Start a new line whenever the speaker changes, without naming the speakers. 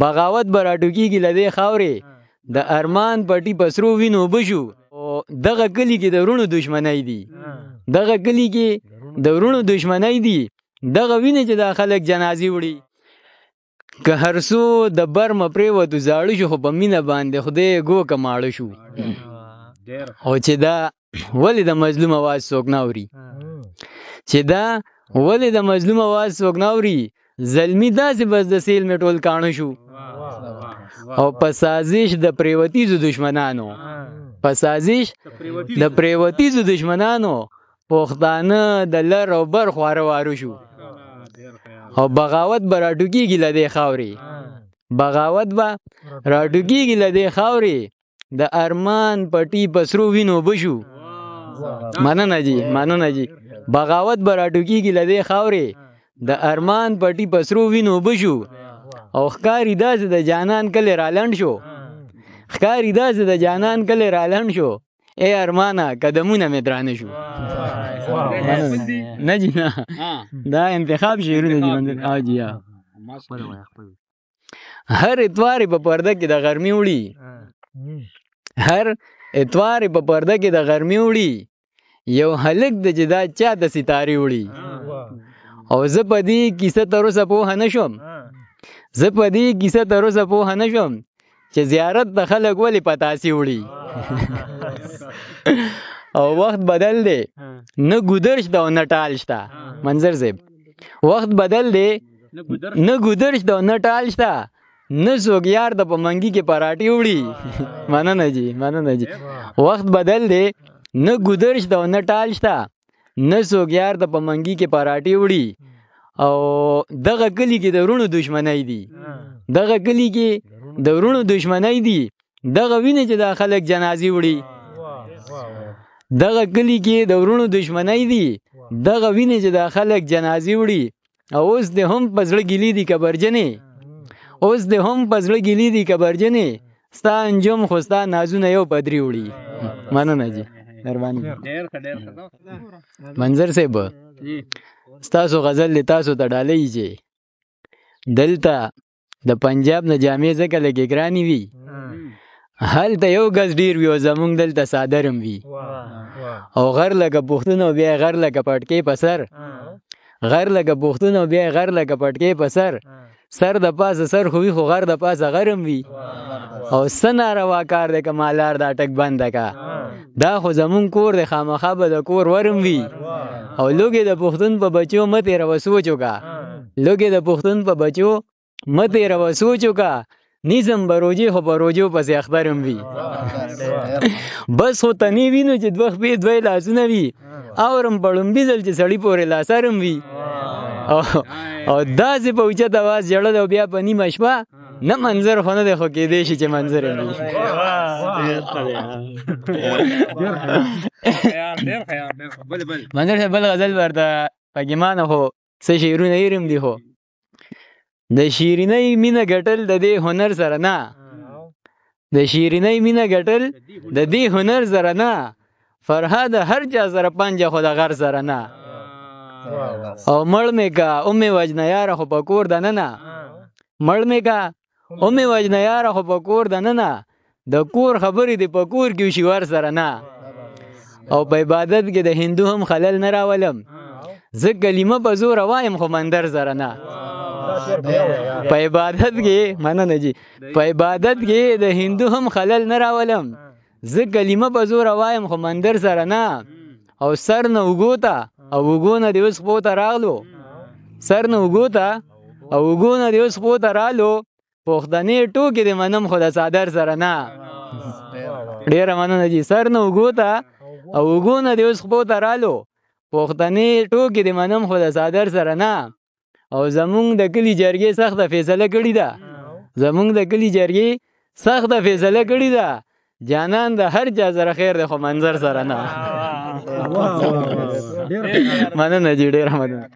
بغاوت به راټوکېږي له دې خاورې د ارمان پټي په سرو وینو بشو. او دغه کلي کې د وروڼو دشمنی دي، دغه کلي کې د وروڼو دشمنی دي، دغه وینې چې دا خلک جنازې وړي. که هر څو د برمه پرېوتو زاړه شو، خو په مینه باندې خدای ګوکه ماړه شو. او چې دا ولې د مظلوم اواز څوک نه اوري، چې دا ولې د مظلوم اواز څوک نه اوري، زلمی داسې بس د سیل مې ټول کاڼه شو. او په سازش د پریوتیزو دشمنانو، په سازش د پریوتیزو دشمنانو پښتانه د لر او بر خواره وارو شو. او بغاوت به راټوکېږي له دې خاورې، بغاوت به راټوکېږي له دې خاورې د ارمان پټي په سرو وینو بشو. مننه جی، مننه جی. بغاوت به راټوکېږي له دې خاورې د ارمان پټي په سرو وینو بشو. او ښکاري داسې د جانان کلی رالنډ شو، ښکاري داسې د جانان کلی رالنډ شو. ای ارمانه قدمونه مې درانه شو. نه جی نه، دا انتخاب شعرونه دي. جی هر اتوار په پرده کې د غرمې وړي، هر اتوار په پرده کې د غرمې وړي. یو هلک د چې دا چا د ستارې وړي. او زه په دې کیسه تر اوسه پوهه نه شوم، زه په دې کیسه تر اوسه پوهه نه شوم چې زیارت د خلک ولې پتاسې وړي. او وخت بدل دی، نه ګودر شته او نه ټال شته. منظر صاحب، وخت بدل دی، نه ګودر شته او نه ټال شته، نه څوک یار د په منګي کې پراټې وړي. مننه جی، مننه جی. وخت بدل دی، نه ګودر شته او نه ټال شته، نه څوک یار د په منګي کې پراټې وړي. او دغه کلي کې د وروڼو دشمنی دي، دغه کلي کې د وروڼو دشمنی دي، دغه وینې چې دا خلک جنازې وړي. دغه کلي کې د وروڼو دشمنی دي، دغه وینې چې دا خلک جنازې وړي. او اوس دې هم په زړه ګیلې دي کبرجنې، اوس دې هم په زړه ګیلې دي کبرجنې، ستا انجم خو ستا نازونه یو پدري وړي. مننه جی، مهرباني. منظر صاحب، ستاسو غزل دی تاسو ته ډالۍ چې دلته د پنجاب نه جامې ځکه لږې ګرانې وي، هلته یو ګز ډیر وي او زمونږ دلته سادرم وي. او غر لکه پښتون او بیا غر لکه پټکې په سر، غر لکه پښتون او بیا غر لکه پټکې په سر، سر د پاسه سر خو وي خو غر د پاسه غرم وي. او څه ناروا کار دی که مالار دا ټک بنده کا، دا خو زمونږ کور دی خامخا به د کور ورم وي. او لوګې د پښتون په بچو مه تېروه سوچ وکړه، لوګې د پښتون په بچو مه تېروه سوچ وکړه، نیزم به روجې خو په روجو پسې اخترم وي. بس خو تنې وینو چې دوه خپې دوی لاسونه وي، اورم په ړومبي ځل چې سړي پورې لاسرم وي. او داسې په اوچت اواز ژړل او بیا په نیمه شپه، نه منظر خو نه دی خو کېدی شي چې منظر وي. منظر صاحب بل غزل ورته پکېمانه خو څه شعرونه ایرم دي، خو د شیرینۍ مینه ګټل د دې هنر سره نه، د شیرینۍ مینه ګټل د دې هنر سره نه، فرهاد هر چا سره پنجه خو د غر سره نه. او مړ مې کا امې وجنه یاره خو په کور دننه، مړ مې کا امې وجنه یاره خو په کور دننه، د کور خبرې دې په کور کې وشي ور سره نه. او په عبادت کې د هندو هم خلل نه راولم، زه کلمه په زور وایم خو مندر سره نه. په عبادت کې، مننه جی، په عبادت کې د هندو هم خلل نه راولم، زه کلمه په زور وایم خو مندر سره نه. او سر نه اوږو ته او اوږو نه دې اوس خپو ته راغلو، سر نه اوږو ته او اوږو نه دې اوس خپو ته رالو، پښتنې ټوکې دې منم خو د څادر سره نه. ډېره مننه جی. سر نه اوږو ته او اوږو نه دې اوس خپو ته رالو، پښتنې ټوکې دې منم خو د څادر سره نه. او زمونږ د کلي جرګې سخته فیصله کړې ده، زمونږ د کلي جرګې سخته فیصله کړې ده، جانان د هر چا سره خیر دی خو منظر سره نه. مننه جی، ډېره مننه.